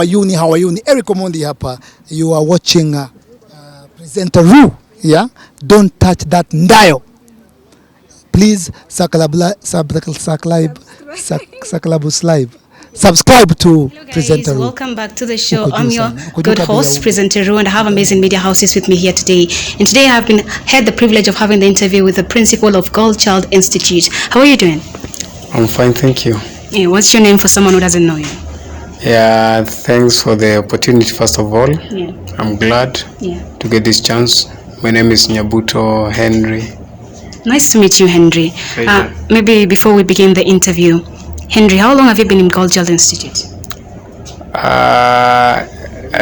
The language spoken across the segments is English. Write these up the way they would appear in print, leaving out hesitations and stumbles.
Hawayuni, Eric Omondi hapa. You are watching presenter Ru. Yeah, don't touch that dial. Please subscribe to Hello guys, presenter Ru. welcome back to the show. I'm your good host, presenter Ru, and I have amazing media houses with me here today. And today I have had the privilege of having the interview with the principal of Girl Child Institute. How are you doing? I'm fine, thank you. Yeah, what's your name for someone who doesn't know you? Yeah, thanks for the opportunity first of all. Yeah. I'm glad to get this chance. My name is Nyabuto Henry. Nice to meet you, Henry. Maybe before we begin the interview, Henry, how long have you been in Girl Child Institute? I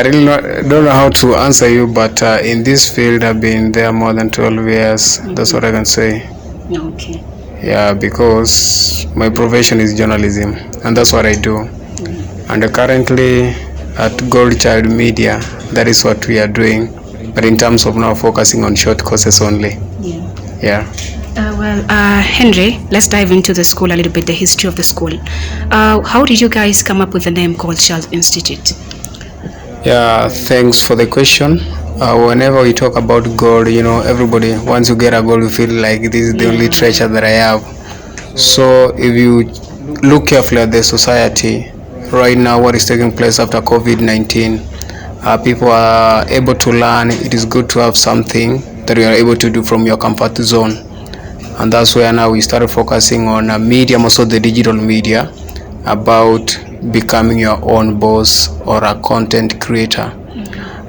really don't know how to answer you, but in this field I've been there more than 12 years. That's what I can say. Okay. Yeah, because my profession is journalism and that's what I do. And currently at Gold Child Media, that is what we are doing, but in terms of now focusing on short courses only. Yeah. Henry, let's dive into the school a little bit, the history of the school. How did you guys come up with the name Gold Child Institute? Yeah, thanks for the question. Whenever we talk about gold, everybody, once you get a gold, you feel like this is the only treasure that I have. So if you look carefully at the society, right now what is taking place after COVID-19, people are able to learn. It is good to have something that you are able to do from your comfort zone. And that's where now we started focusing on media, also the digital media, about becoming your own boss or a content creator.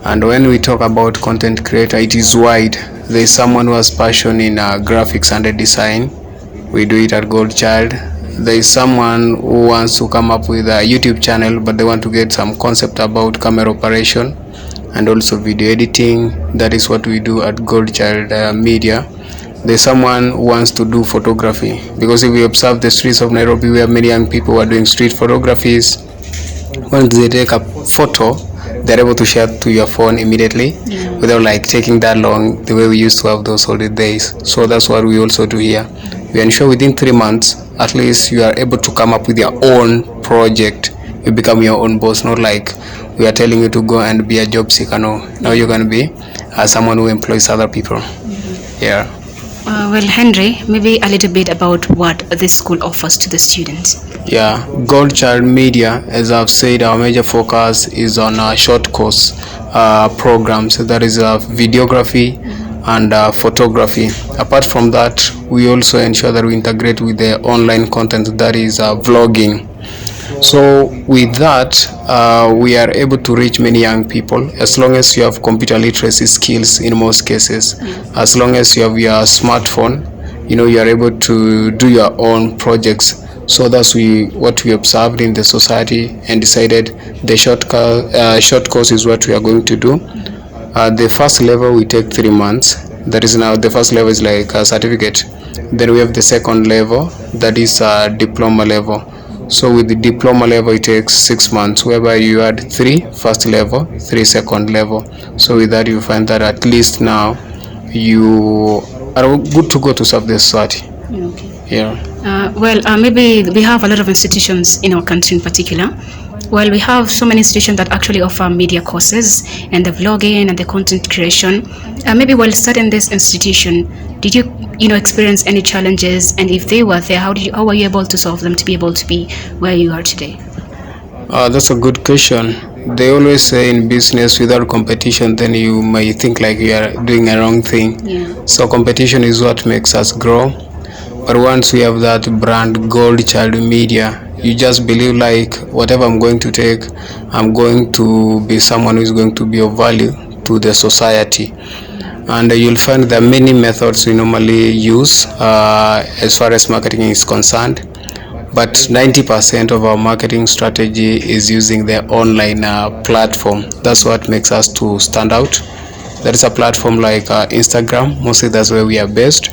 And when we talk about content creator, it is wide. There is someone who has passion in graphics and design. We do it at Gold Child. There is someone who wants to come up with a YouTube channel, but they want to get some concept about camera operation and also video editing. That is what we do at Gold Child Media. There's someone who wants to do photography, because if we observe the streets of Nairobi, we have many young people who are doing street photographies. Once they take a photo, they're able to share to your phone immediately without like taking that long, the way we used to have those older days. So that's what we also do here. We ensure within 3 months at least you are able to come up with your own project. You become your own boss, not like we are telling you to go and be a job seeker. No, now you're going to be someone who employs other people. Yeah. Well, Henry, maybe a little bit about what this school offers to the students. Yeah, Gold Child Media, as I've said, our major focus is on short course programs. That is videography and photography. Apart from that, we also ensure that we integrate with the online content, that is vlogging. So with that, we are able to reach many young people as long as you have computer literacy skills in most cases. As long as you have your smartphone, you are able to do your own projects. So that's what we observed in the society and decided the short course is what we are going to do. The first level we take 3 months. That is, now the first level is like a certificate. Then we have the second level, that is a diploma level. So with the diploma level it takes 6 months, whereby you add 3 first level, 3 second level. So with that you find that at least now you are good to go to serve the society. Okay. Yeah. Maybe we have a lot of institutions in our country in particular. Well, we have so many institutions that actually offer media courses and the vlogging and the content creation. Maybe while studying this institution, did you experience any challenges? And if they were there, how were you able to solve them to be able to be where you are today? That's a good question. They always say in business, without competition, then you may think like you are doing a wrong thing. Yeah. So competition is what makes us grow. But once we have that brand Gold Child Media, you just believe like whatever I'm going to take, I'm going to be someone who is going to be of value to the society. And you'll find there are many methods we normally use as far as marketing is concerned. But 90% of our marketing strategy is using the online platform. That's what makes us to stand out. There is a platform like Instagram. Mostly that's where we are based.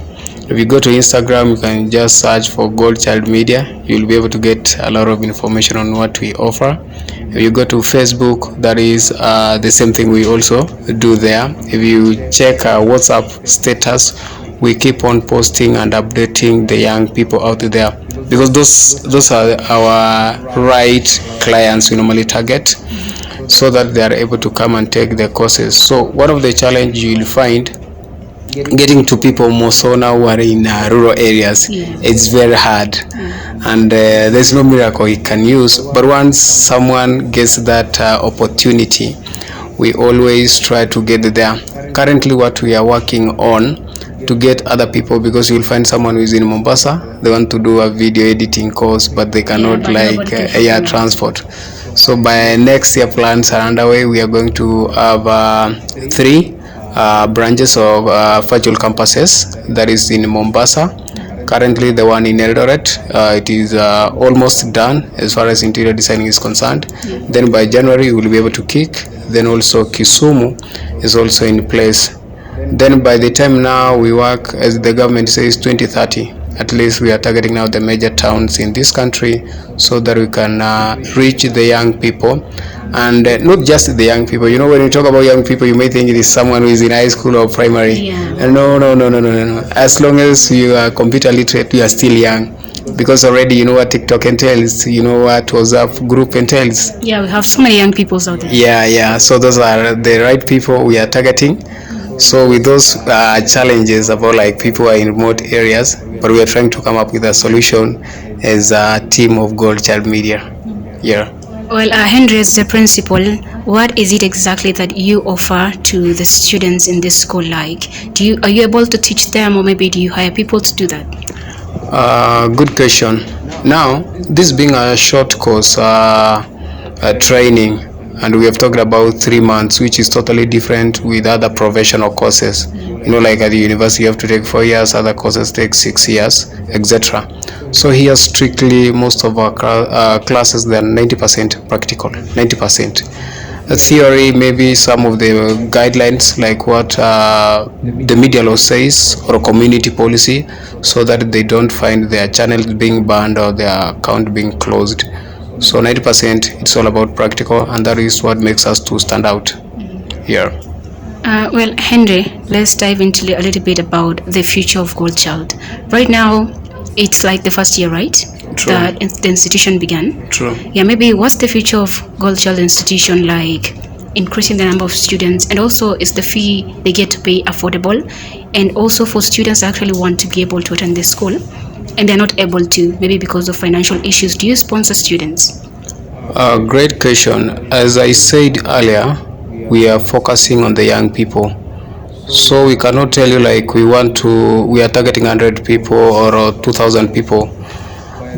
If you go to Instagram, you can just search for Gold Child Media. You'll be able to get a lot of information on what we offer. If you go to Facebook, that is the same thing we also do there. If you check WhatsApp status, we keep on posting and updating the young people out there, because those are our right clients we normally target, so that they are able to come and take the courses. So one of the challenge you'll find, getting to people more so now who are in rural areas, it's very hard, and there's no miracle he can use. But once someone gets that opportunity, we always try to get there. Currently what we are working on to get other people, because you'll find someone who is in Mombasa, they want to do a video editing course, but they cannot transport. So by next year, plans are underway. We are going to have 3 branches of virtual campuses, that is in Mombasa. Currently the one in Eldoret, it is almost done as far as interior designing is concerned. Then by January we will be able to kick. Then also Kisumu is also in place. Then by the time now we work, as the government says, 2030, at least we are targeting now the major towns in this country, so that we can reach the young people. And not just the young people. You know, when you talk about young people, you may think it is someone who is in high school or primary. No. As long as you are computer literate, you are still young, because already you know what TikTok entails, you know what WhatsApp group entails. Yeah, we have so many young people out there. Yeah. So those are the right people we are targeting. So with those challenges about like people are in remote areas, but we are trying to come up with a solution as a team of Gold Child Media. Yeah. Well, Henry, as the principal, what is it exactly that you offer to the students in this school? Like, are you able to teach them, or maybe do you hire people to do that? Good question. Now, this being a short course training, and we have talked about 3 months, which is totally different with other professional courses. You know, like at the university you have to take 4 years, other courses take 6 years, etc. So here strictly most of our classes, they are 90% practical, 90%. Theory, maybe some of the guidelines like what the media law says, or community policy, so that they don't find their channel being banned or their account being closed. So 90% it's all about practical, and that is what makes us to stand out here. Well, Henry, let's dive into a little bit about the future of Gold Child. Right now, it's like the first year, right? True. That the institution began. True. Yeah, maybe what's the future of Gold Child institution like? Increasing the number of students, and also is the fee they get to pay affordable? And also for students that actually want to be able to attend this school and they're not able to, maybe because of financial issues, do you sponsor students? Great question. As I said earlier, we are focusing on the young people. So we cannot tell you like we are targeting 100 people or 2,000 people.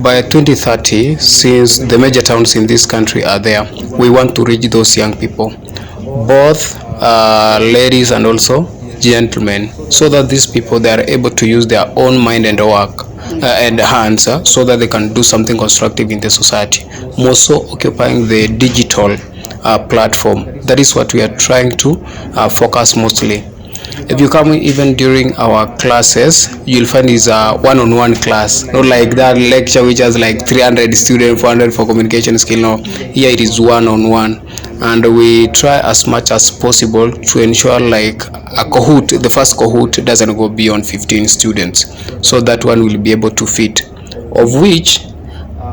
By 2030, since the major towns in this country are there, we want to reach those young people, both ladies and also gentlemen, so that these people, they are able to use their own mind and work and hands, so that they can do something constructive in the society, more so occupying the digital platform. That is what we are trying to focus mostly. If you come even during our classes, you'll find it's a one-on-one class, not like that lecture which has like 300 students, 400 for communication skill. No, here it is one-on-one, and we try as much as possible to ensure like a cohort, the first cohort doesn't go beyond 15 students, so that one will be able to fit, of which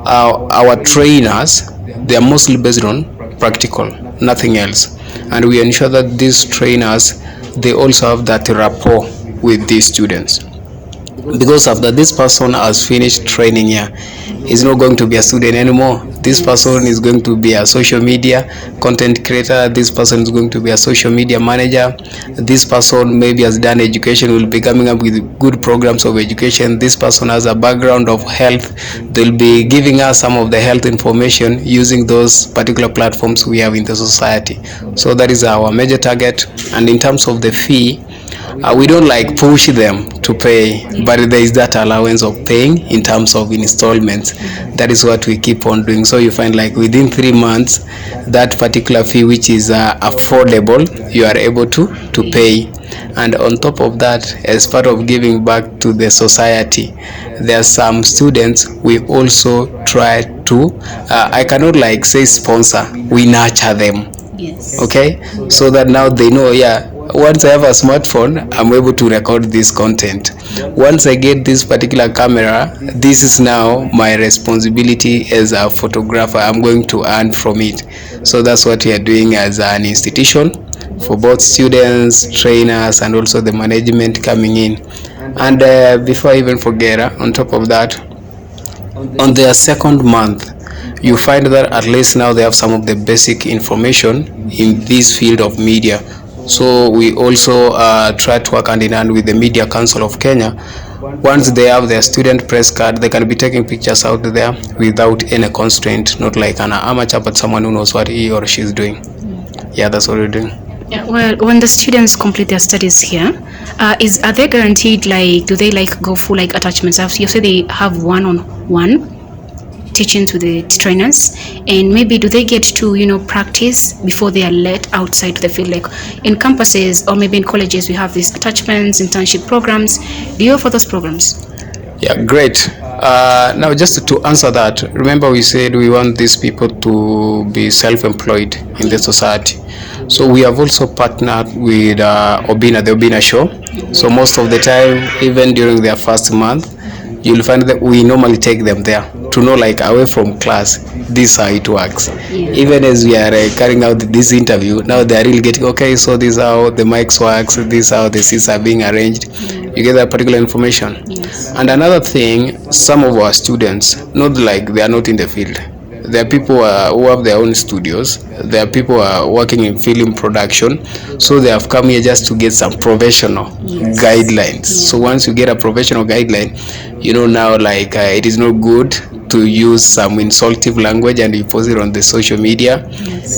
our trainers, they are mostly based on practical, nothing else, and we ensure that these trainers, they also have that rapport with these students, because after this person has finished training here, he's not going to be a student anymore. This person is going to be a social media content creator. This person is going to be a social media manager. This person maybe has done education, will be coming up with good programs of education. This person has a background of health. They'll be giving us some of the health information using those particular platforms we have in the society. So that is our major target. And in terms of the fee, we don't like push them to pay, but there is that allowance of paying in terms of installments. That is what we keep on doing. So you find like within 3 months, that particular fee which is affordable, you are able to pay. And on top of that, as part of giving back to the society, there are some students we also try to I cannot like say sponsor, we nurture them. Yes. Okay, so that now they know, yeah, once I have a smartphone, I'm able to record this content. Once I get this particular camera, this is now my responsibility as a photographer. I'm going to earn from it. So that's what we are doing as an institution for both students, trainers, and also the management coming in. And before I even forget, on top of that, on their second month, you find that at least now they have some of the basic information in this field of media. So we also try to work hand in hand with the Media Council of Kenya. Once they have their student press card, they can be taking pictures out there without any constraint, not like an amateur, but someone who knows what he or she is doing. Yeah, that's what we're doing. Yeah, well, when the students complete their studies here, are they guaranteed, like, do they like go full like attachments? You say they have one-on-one teaching to the trainers, and maybe do they get to practice before they are let outside the field? Like in campuses or maybe in colleges, we have these attachments, internship programs. Do you offer those programs? Yeah, great. Now, just to answer that, remember we said we want these people to be self-employed in the society. So we have also partnered with Obinna, the Obinna show. So most of the time, even during their first month, you'll find that we normally take them there to know, like, away from class, this is how it works. Even as we are carrying out this interview, now they are really getting, okay, so this is how the mics works, this is how the seats are being arranged. You get that particular information. Yes. And another thing, some of our students, not like they are not in the field. There are people who have their own studios. There are people who are working in film production. So they have come here just to get some professional guidelines. So once you get a professional guideline, now, like, it is not good to use some insultive language and you post it on the social media.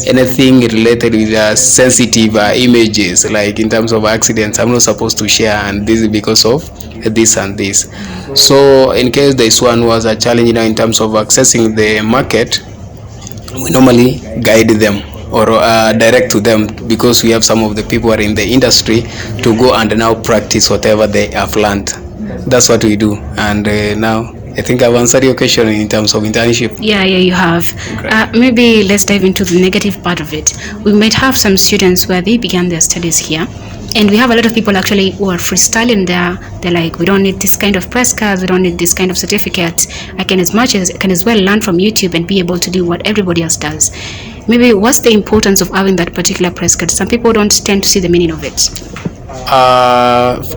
Anything related with sensitive images, like in terms of accidents, I'm not supposed to share, and this is because of this and this. So in case this one was a challenge in terms of accessing the market, we normally guide them or direct to them, because we have some of the people who are in the industry to go and now practice whatever they have learned. That's what we do. And now I think I've answered your question in terms of internship. Yeah, you have. Maybe let's dive into the negative part of it. We might have some students where they began their studies here, and we have a lot of people actually who are freestyling there. They're like, we don't need this kind of press cards, we don't need this kind of certificate. I can as well learn from YouTube and be able to do what everybody else does. Maybe what's the importance of having that particular press card? Some people don't tend to see the meaning of it.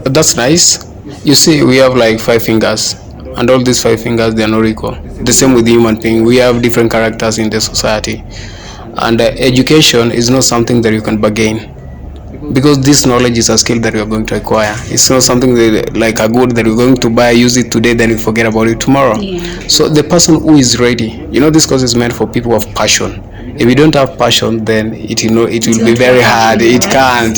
That's nice. You see, we have like 5 fingers, and all these 5 fingers, they are not equal. The same with the human being. We have different characters in the society, and education is not something that you can bargain, because this knowledge is a skill that you are going to acquire. It's not something that, like a good that you're going to buy, use it today, then you forget about it tomorrow. So the person who is ready, this course is meant for people who have passion. If you don't have passion, then it will be very hard. It can't.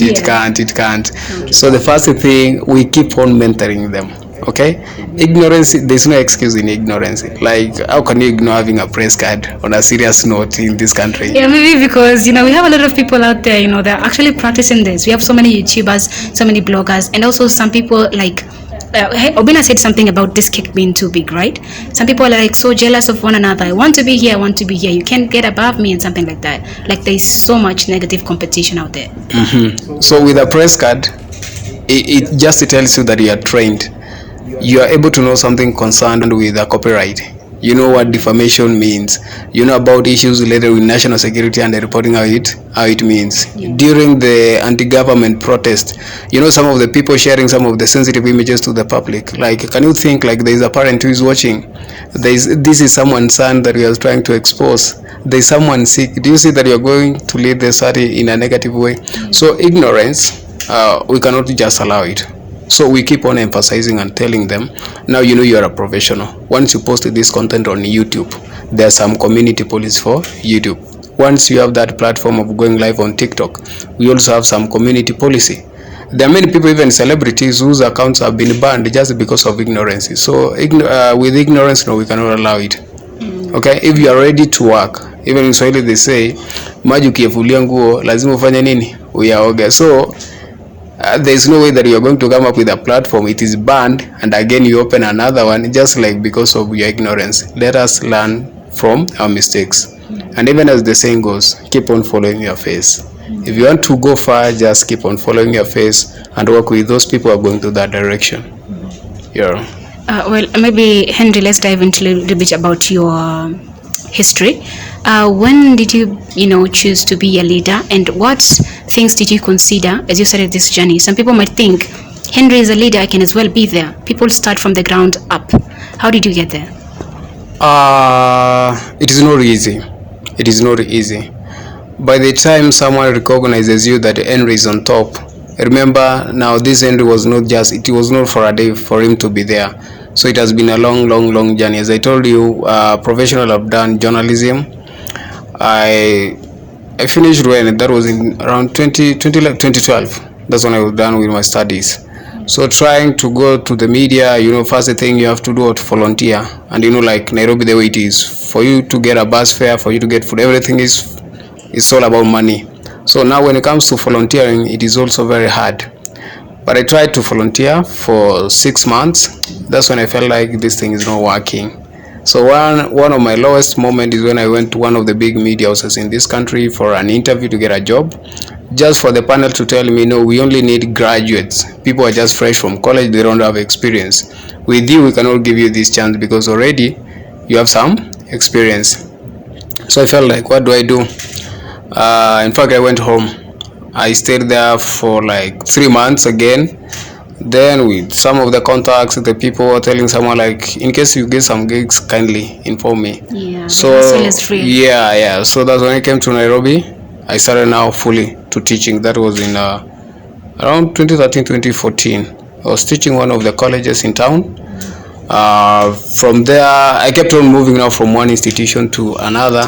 So the first thing, we keep on mentoring them. Okay, ignorance, there's no excuse in ignorance. Like, how can you ignore having a press card on a serious note in this country? Yeah, maybe because we have a lot of people out there, they're actually practicing this. We have so many YouTubers, so many bloggers, and also some people like Obinna said something about this cake being too big, right? Some people are like so jealous of one another. I want to be here, you can't get above me, and something like that. Like, there's so much negative competition out there. So with a press card, it just tells you that you are trained. You are able to know something concerned with a copyright. You know what defamation means. You know about issues related with national security and reporting how it means. During the anti-government protest, some of the people sharing some of the sensitive images to the public. Like, can you think, like, there is a parent who is watching? This is someone's son that we are trying to expose. There is someone sick. Do you see that you are going to lead the society in a negative way? So ignorance, we cannot just allow it. So we keep on emphasizing and telling them, now you are a professional. Once you post this content on YouTube, there's some community policy for YouTube. Once you have that platform of going live on TikTok, we also have some community policy. There are many people, even celebrities, whose accounts have been banned just because of ignorance. So with ignorance, no, we cannot allow it. Okay, if you are ready to work, even in Swahili they say, maji ukifulia nguo lazima ufanye nini? Uyaoge. So there is no way that you are going to come up with a platform, it is banned, and again you open another one, just like because of your ignorance. Let us learn from our mistakes. And even as the saying goes, keep on following your face. If you want to go far, just keep on following your face and work with those people who are going to that direction. Yeah. Well, maybe Henry, let's dive into a little bit about your history. When did you choose to be a leader, and what things did you consider as you started this journey? Some people might think Henry is a leader, I can as well be there. People start from the ground up. How did you get there? It is not easy. It is not easy. By the time someone recognizes you that Henry is on top, remember now this Henry was not just, it was not for a day for him to be there. So it has been a long journey. As I told you, professional, I've done journalism. I finished when that was in around 2012. That's when I was done with my studies. So trying to go to the media, first thing you have to do is volunteer. And like Nairobi, the way it is, for you to get a bus fare, for you to get food, everything is, it's all about money. So now when it comes to volunteering, it is also very hard. But I tried to volunteer for 6 months. That's when I felt like this thing is not working. So one of my lowest moments is when I went to one of the big media houses in this country for an interview to get a job, just for the panel to tell me, no, we only need graduates. People are just fresh from college, they don't have experience. With you, we cannot give you this chance because already you have some experience. So I felt like, what do I do? In fact, I went home. I stayed there for like 3 months again. Then with some of the contacts, the people were telling someone like, in case you get some gigs, kindly inform me. Yeah, so free. So that's when I came to Nairobi. I started now fully to teaching. That was in around 2013, 2014. I was teaching one of the colleges in town. From there, I kept on moving now from one institution to another.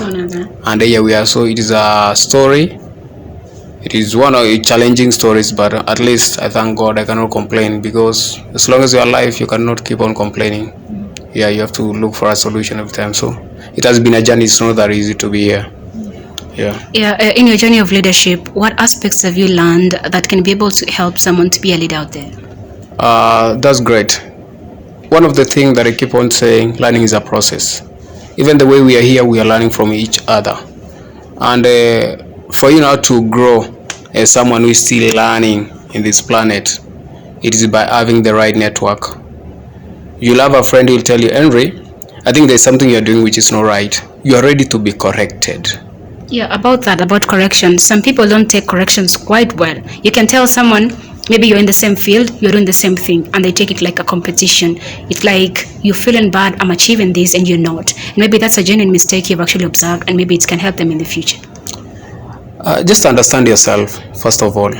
And here we are. So it is a story. It is one of the challenging stories, but at least I thank God I cannot complain, because as long as you are alive, you cannot keep on complaining. Yeah, you have to look for a solution every time. So it has been a journey. It's not that easy to be here. Yeah. In your journey of leadership, what aspects have you learned that can be able to help someone to be a leader out there? That's great. One of the things that I keep on saying, learning is a process. Even the way we are here, we are learning from each other. And for you now to grow as someone who is still learning in this planet, it is by having the right network. You'll have a friend who will tell you, Henry, I think there's something you're doing which is not right. You are ready to be corrected. Yeah, about correction. Some people don't take corrections quite well. You can tell someone, maybe you're in the same field, you're doing the same thing, and they take it like a competition. It's like, you're feeling bad, I'm achieving this, and you're not. And maybe that's a genuine mistake you've actually observed, and maybe it can help them in the future. Just understand yourself, first of all.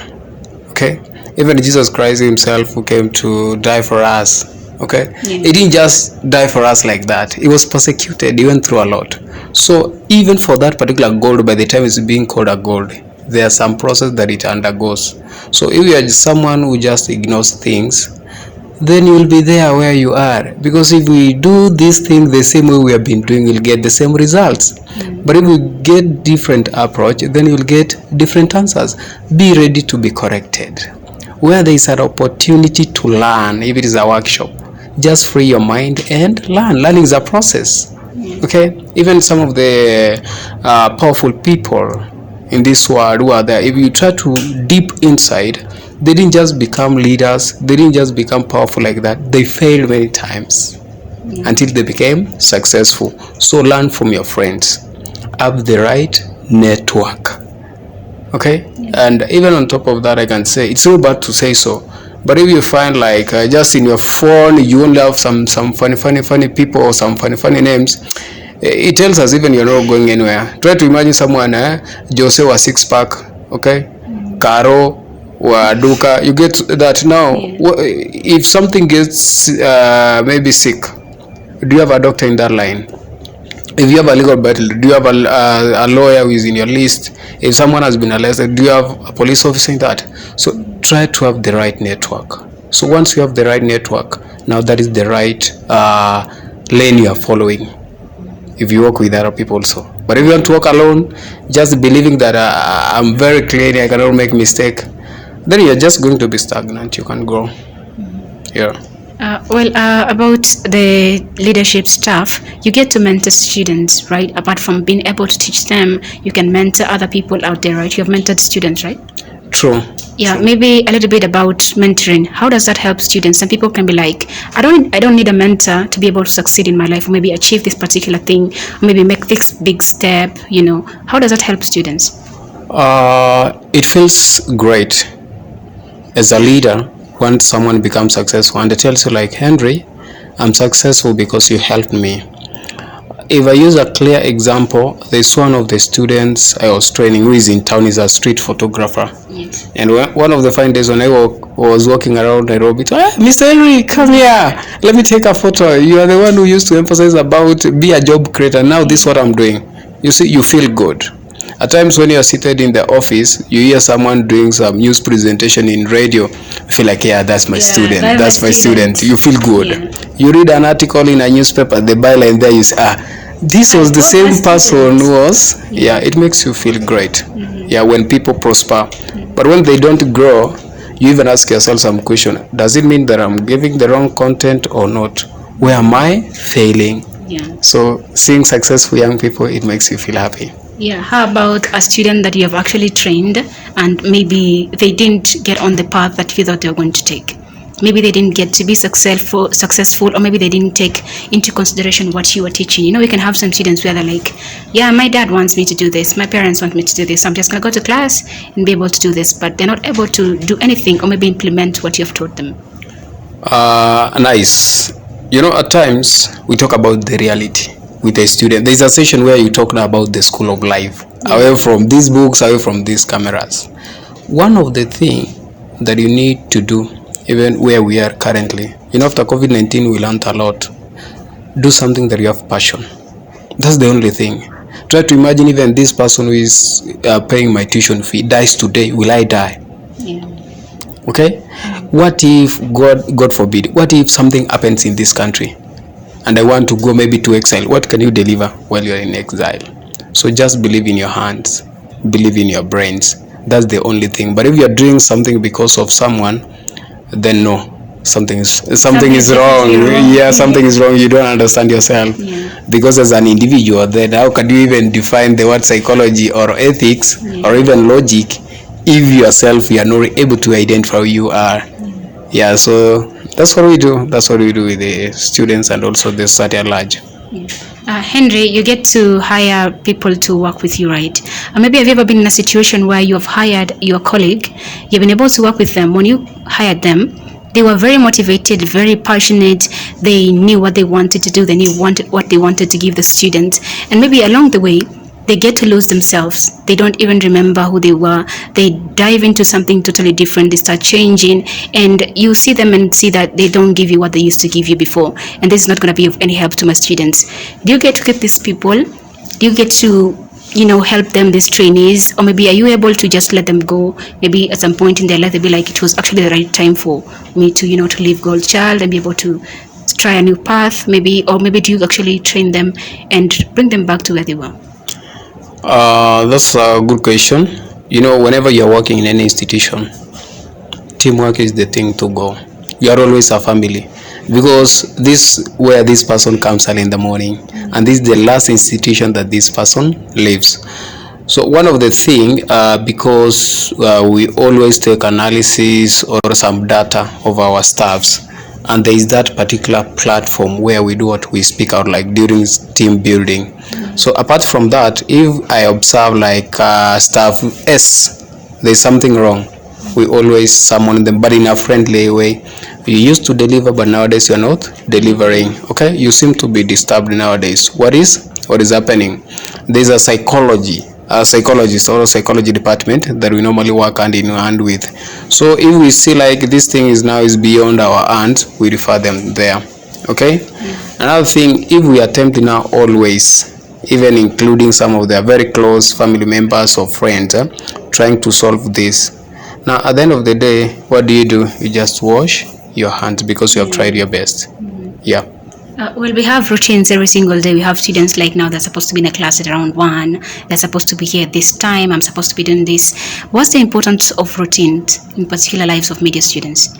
Okay? Even Jesus Christ himself, who came to die for us, okay? Yeah. He didn't just die for us like that. He was persecuted. He went through a lot. So even for that particular gold, by the time it's being called a gold, there are some process that it undergoes. So if you are someone who just ignores things, then you will be there where you are. Because if we do this thing the same way we have been doing, we'll get the same results. But if we get different approach, then you'll get different answers. Be ready to be corrected. Where there is an opportunity to learn, if it is a workshop, just free your mind and learn. Learning is a process. Okay? Even some of the powerful people in this world who are there, if you try to deep inside, they didn't just become leaders, they didn't just become powerful like that. They failed many times until they became successful. So learn from your friends. Have the right network. Okay? And even on top of that, I can say, it's not bad to say so, but if you find like just in your phone you only have some funny people or some funny names, it tells us even you're not going anywhere. Try to imagine someone, Jose wa 6-pack, okay, Caro wa Duka, you get that now. If something gets maybe sick, do you have a doctor in that line? If you have a legal battle, do you have a lawyer who is in your list? If someone has been arrested, do you have a police officer in that? So try to have the right network. So once you have the right network, now that is the right lane you are following. If you work with other people also. But if you want to work alone, just believing that I'm very clear, I cannot make mistake, then you're just going to be stagnant. You can't grow. Yeah. About the leadership staff, you get to mentor students, right? Apart from being able to teach them, you can mentor other people out there, right? You have mentored students, right? True. Yeah, True. maybe a little bit about mentoring. How does that help students? Some people can be like, I don't need a mentor to be able to succeed in my life, or maybe achieve this particular thing, or maybe make this big step. How does that help students? It feels great as a leader when someone becomes successful and they tells you like, Henry, I'm successful because you helped me. If I use a clear example, there's one of the students I was training who is in town, is a street photographer. Yes. And one of the fine days when I was walking around Nairobi, Mr. Henry, come here, let me take a photo. You are the one who used to emphasize about be a job creator. Now this is what I'm doing. You see, you feel good. At times when you are seated in the office, you hear someone doing some news presentation in radio, you feel like, yeah, that's my student, that's my student. You feel good. Yeah. You read an article in a newspaper, the byline there, you say, this was the same person who was, yeah, it makes you feel great. Yeah, when people prosper. But when they don't grow, you even ask yourself some question, does it mean that I'm giving the wrong content or not? Where am I failing? Yeah. So seeing successful young people, it makes you feel happy. Yeah. How about a student that you have actually trained and maybe they didn't get on the path that you thought they were going to take? Maybe they didn't get to be successful, or maybe they didn't take into consideration what you were teaching. We can have some students where they're like, yeah, my dad wants me to do this, my parents want me to do this, I'm just going to go to class and be able to do this, but they're not able to do anything or maybe implement what you've taught them. Nice. At times we talk about the reality with a student. There's a session where you talk about the school of life, away from these books, away from these cameras. One of the things that you need to do, even where we are currently, after COVID-19, we learned a lot. Do something that you have passion. That's the only thing. Try to imagine, even this person who is paying my tuition fee dies today, will I die? Yeah. Okay? What if, God forbid, what if something happens in this country and I want to go maybe to exile? What can you deliver while you're in exile? So just believe in your hands, believe in your brains. That's the only thing. But if you're doing something because of someone, then no, something is wrong. Yeah, something is wrong. You don't understand yourself. Yeah. Because as an individual, then how can you even define the word psychology or ethics or even logic if yourself you are not able to identify who you are? Yeah, so that's what we do. That's what we do with the students and also the society at large. Henry, you get to hire people to work with you, right? Maybe have you ever been in a situation where you have hired your colleague, you've been able to work with them. When you hired them, they were very motivated, very passionate, they knew what they wanted to do, they knew what they wanted to give the students, and maybe along the way, they get to lose themselves. They don't even remember who they were. They dive into something totally different. They start changing, and you see them and see that they don't give you what they used to give you before. And this is not going to be of any help to my students. Do you get to keep these people? Do you get to, help them, these trainees? Or maybe are you able to just let them go? Maybe at some point in their life, they'll be like, it was actually the right time for me to, to leave Gold Child and be able to try a new path, maybe. Or maybe do you actually train them and bring them back to where they were? That's a good question. Whenever you're working in any institution, teamwork is the thing to go. You are always a family, because this where this person comes early in the morning, and this is the last institution that this person lives. So one of the thing, because we always take analysis or some data of our staffs, and there is that particular platform where we do what we speak out, like during team building. So apart from that, if I observe like staff S, there's something wrong, we always summon them, but in a friendly way. You used to deliver, but nowadays you're not delivering. Okay, you seem to be disturbed nowadays. What is happening? There's a psychologist or a psychology department that we normally work hand in hand with. So if we see like this thing is beyond our hands, we refer them there. Okay. Another thing, if we attempt now always, even including some of their very close family members or friends, trying to solve this. Now at the end of the day, what do? You just wash your hands because you have tried your best. Yeah. We have routines every single day. We have students like now they're supposed to be in a class at around 1. They're supposed to be here at this time. I'm supposed to be doing this. What's the importance of routines in particular lives of media students?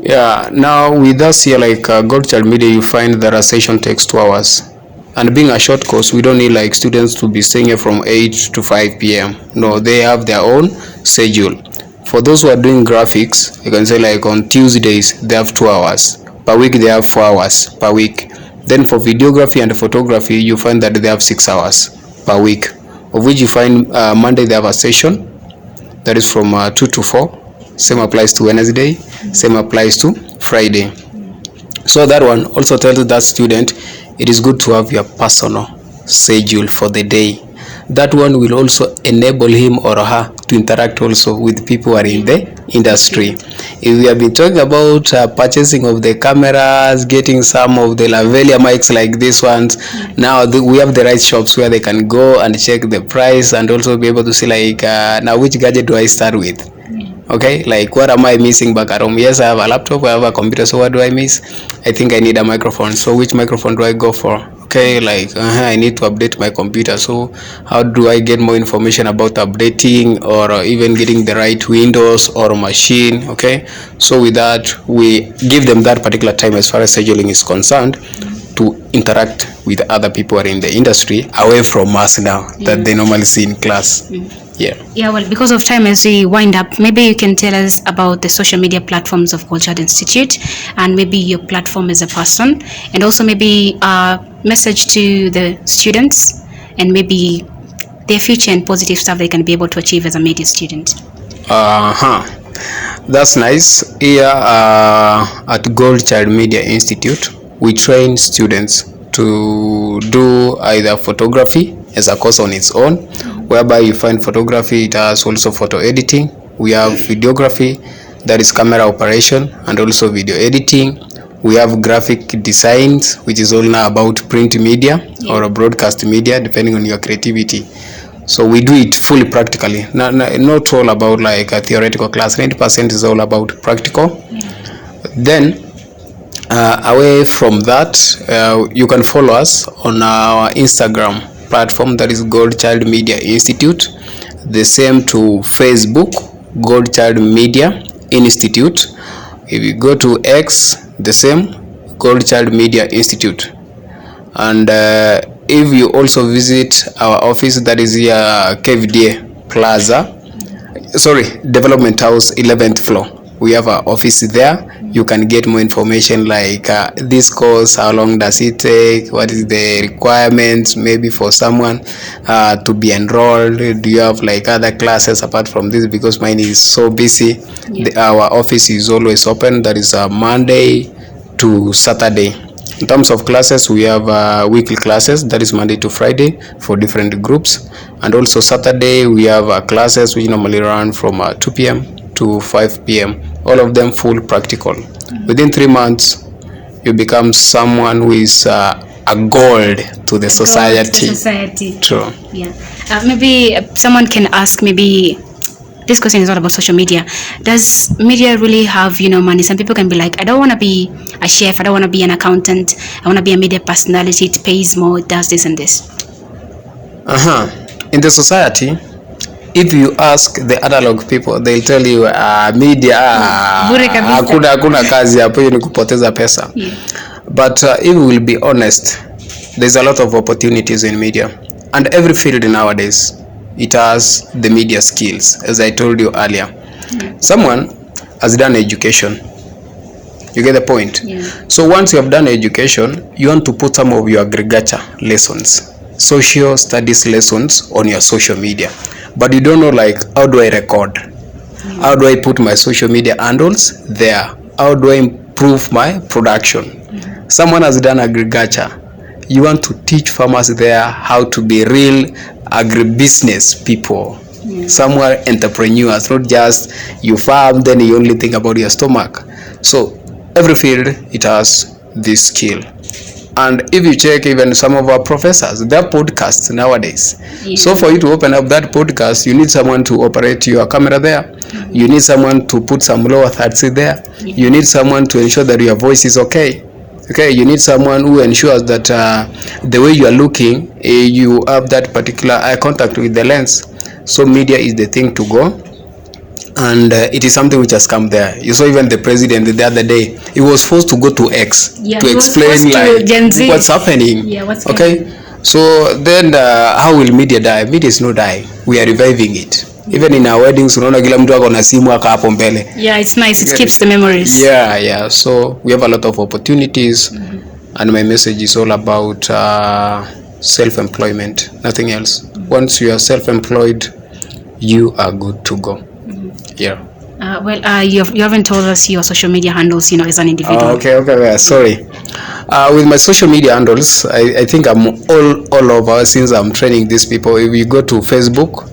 Yeah, now with us here, like Gold Child Media, you find that a session takes 2 hours. And being a short course, we don't need like students to be staying here from 8 to 5 p.m. No, they have their own schedule. For those who are doing graphics, you can say like on Tuesdays, they have 2 hours. Per week, they have 4 hours per week. Then for videography and photography, you find that they have 6 hours per week, of which you find Monday they have a session that is from 2 to 4. Same applies to Wednesday, same applies to Friday. So that one also tells that student it is good to have your personal schedule for the day. That one will also enable him or her to interact also with people who are in the industry. If we have been talking about purchasing of the cameras, getting some of the lavalier mics like these ones, now we have the right shops where they can go and check the price and also be able to see like now which gadget do I start with. Okay, like what am I missing back at home? Yes, I have a laptop, I have a computer, so what do I miss? I think I need a microphone, so which microphone do I go for? Okay, like I need to update my computer, so how do I get more information about updating or even getting the right Windows or machine? Okay, so with that we give them that particular time as far as scheduling is concerned to interact with other people who are in the industry away from us now that they normally see in class. Yeah, well, because of time, as we wind up, maybe you can tell us about the social media platforms of Gold Child Institute and maybe your platform as a person, and also maybe a message to the students and maybe their future and positive stuff they can be able to achieve as a media student. That's nice. Here at Gold Child Media Institute, we train students to do either photography as a course on its own, whereby you find photography, it has also photo editing. We have videography, that is camera operation, and also video editing. We have graphic designs, which is all now about print media or broadcast media, depending on your creativity. So we do it fully practically, not all about like a theoretical class. 90% is all about practical. Then away from that, you can follow us on our Instagram platform, that is Gold Child Media Institute. The same to Facebook, Gold Child Media Institute. If you go to X, the same, Gold Child Media Institute. And if you also visit our office, that is here KVDA Plaza, Development House, 11th floor, we have our office there. You can get more information like this course, how long does it take, what is the requirements maybe for someone to be enrolled, do you have like other classes apart from this, because mine is so busy. Our office is always open, that is Monday to Saturday. In terms of classes, we have weekly classes, that is Monday to Friday for different groups, and also Saturday we have classes which normally run from 2 p.m. to 5 p.m. all of them full practical. Within 3 months you become someone who is a gold to the society. True. Yeah. Maybe someone can ask, maybe this question is all about social media. Does media really have money? Some people can be like, I don't want to be a chef, I don't want to be an accountant, I want to be a media personality, it pays more, it does this and this. In the society, if you ask the analog people, they'll tell you media hakuna kazi hapo, ni kupoteza pesa. But if we will be honest, there's a lot of opportunities in media, and every field nowadays it has the media skills, as I told you earlier. Someone has done education, you get the point. So once you have done education, you want to put some of your agriculture lessons, social studies lessons on your social media, but you don't know like, how do I record, how do I put my social media handles there, how do I improve my production. Someone has done agriculture, you want to teach farmers there how to be real agribusiness people, somewhere entrepreneurs, not just you farm then you only think about your stomach. So every field it has this skill. And if you check even some of our professors, their podcasts nowadays. So for you to open up that podcast, you need someone to operate your camera there. You need someone to put some lower thirds there. You need someone to ensure that your voice is okay. You need someone who ensures that the way you are looking, you have that particular eye contact with the lens. So media is the thing to go. and it is something which has come there. You saw even the president the other day, he was forced to go to X to explain like what's happening. Okay, so then how will media die? Media is not dying, we are reviving it. Even in our weddings, unaona kila mtu ako na simu aka hapo mbele. Yeah, it's nice, it keeps the memories. Yeah, so we have a lot of opportunities. And my message is all about self-employment, nothing else. Once you are self-employed, you are good to go. Yeah. You haven't told us your social media handles, as an individual. Okay, sorry. With my social media handles, I think I'm all over since I'm training these people. If you go to Facebook,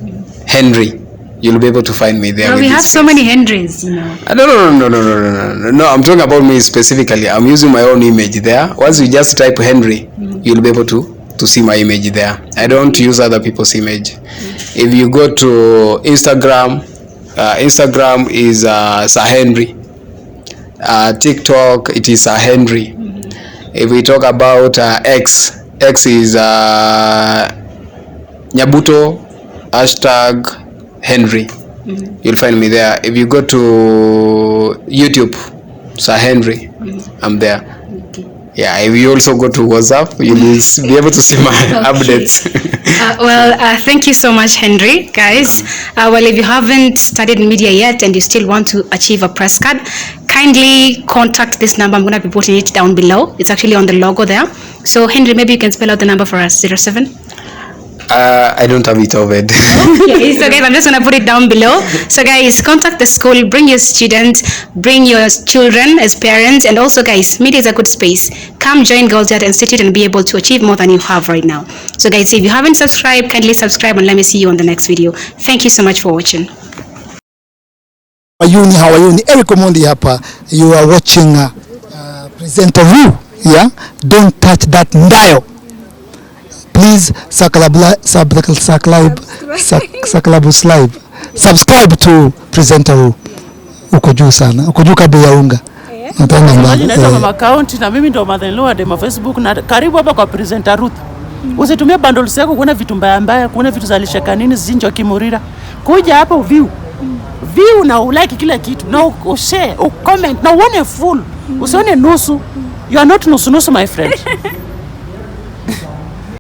Henry, you'll be able to find me there. We have so many Henrys, No, I'm talking about me specifically. I'm using my own image there. Once you just type Henry, you'll be able to see my image there. I don't use other people's image. If you go to Instagram, Instagram is Sir Henry. TikTok, it is Sir Henry. If we talk about X is Nyabuto #Henry. You'll find me there. If you go to YouTube, Sir Henry, I'm there. Yeah, if you also go to WhatsApp, you'll be able to see my updates. Thank you so much, Henry. Guys, if you haven't studied media yet and you still want to achieve a press card, kindly contact this number. I'm going to be putting it down below. It's actually on the logo there. So, Henry, maybe you can spell out the number for us. 07? I don't have it over. Okay, so guys, I'm just going to put it down below. So guys, contact the school, bring your students, bring your children as parents, and also guys, media is a good space. Come join Girls Art Institute and be able to achieve more than you have right now. So guys, if you haven't subscribed, kindly subscribe and let me see you on the next video. Thank you so much for watching. How are you? Eric Omondi hapa. You are watching presenter Ru. Yeah, don't touch that dial. Please subscribe to presenter Ru. Uko juu sana, uko juu kabla ya unga. Naitwa Mama County na mimi ndo mother-in-law wa Dema Facebook, na karibu hapa kwa presenter Ruth. Usitumie bundles yako kuona vitu mbaya, kuona vitu za lishaka nini zinjo kimurira. Kuja hapa view na ulike kila kitu, na ushare, ucomment, na uone full. Usione nusu. You are not nusu my friend.